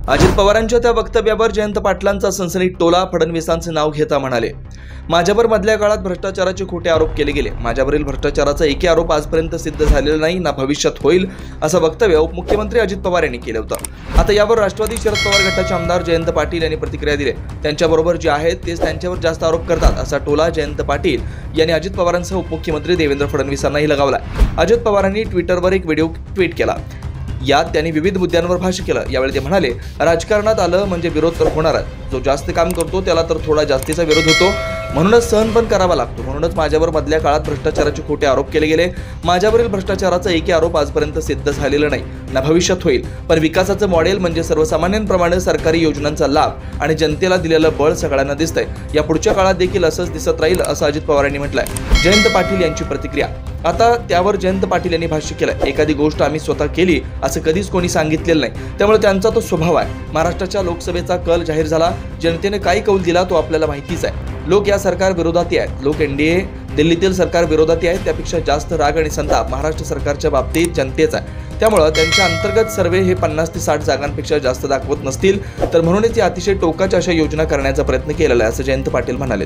अजित पवारांच्या त्या वक्तव्यावर जयंत पाटलांचा सनसनीत टोला फडणवीसांचे नाव घेता म्हणाले, माझ्यावर मधल्या काळात भ्रष्टाचाराचे खोटे आरोप केले गेले. माझ्यावरील भ्रष्टाचाराचा एकही आरोप आजपर्यंत सिद्ध झालेला नाही, ना भविष्यात होईल, असं वक्तव्य उपमुख्यमंत्री अजित पवार यांनी केलं होतं. आता यावर राष्ट्रवादी शरद पवार गटाचे आमदार जयंत पाटील यांनी प्रतिक्रिया दिली. त्यांच्याबरोबर जे आहेत तेच त्यांच्यावर जास्त आरोप करतात, असा टोला जयंत पाटील यांनी अजित पवारांसह उपमुख्यमंत्री देवेंद्र फडणवीसांनाही लगावला. अजित पवारांनी ट्विटरवर एक व्हिडिओ ट्विट केला. यात त्यांनी विविध मुद्द्यांवर भाष्य केलं. यावेळी ते म्हणाले, राजकारणात आलं म्हणजे विरोध तर होणारच. जो जास्त काम करतो त्याला तर थोडा जास्तीचा विरोध होतो, म्हणूनच सहन पण करावा लागतो. म्हणूनच माझ्यावर मधल्या काळात भ्रष्टाचाराचे खोटे आरोप केले गेले. माझ्यावरील भ्रष्टाचाराचा एकही आरोप आजपर्यंत सिद्ध झालेला नाही, ना भविष्यात होईल. पण विकासाचं मॉडेल म्हणजे सर्वसामान्यांप्रमाणे सरकारी योजनांचा लाभ आणि जनतेला दिलेलं बळ सगळ्यांना दिसतंय. या पुढच्या काळात देखील असंच दिसत राहील, असं अजित पवार यांनी म्हटलंय. जयंत पाटील यांची प्रतिक्रिया. आता त्यावर जयंत पाटील यांनी भाष्य केलं. एखादी गोष्ट आम्ही स्वतः केली असं कधीच कोणी सांगितलेलं नाही, त्यामुळे त्यांचा तो स्वभाव आहे. महाराष्ट्राच्या लोकसभेचा कल जाहीर झाला. जनतेने काय कौल दिला तो आपल्याला माहितीच आहे. लोक या सरकार विरोधात आहेत. लोक एनडीए दिल्लीतील सरकार विरोधात आहेत. त्यापेक्षा जास्त राग आणि संताप महाराष्ट्र सरकारच्या बाबतीत जनतेचा आहे. त्यामुळे त्यांच्या अंतर्गत सर्वे हे 50 ते 60 जागांपेक्षा जास्त दाखवत नसतील, तर म्हणूनच या अतिशय टोकाच्या अशा योजना करण्याचा प्रयत्न केलेला आहे, असं जयंत पाटील म्हणाले.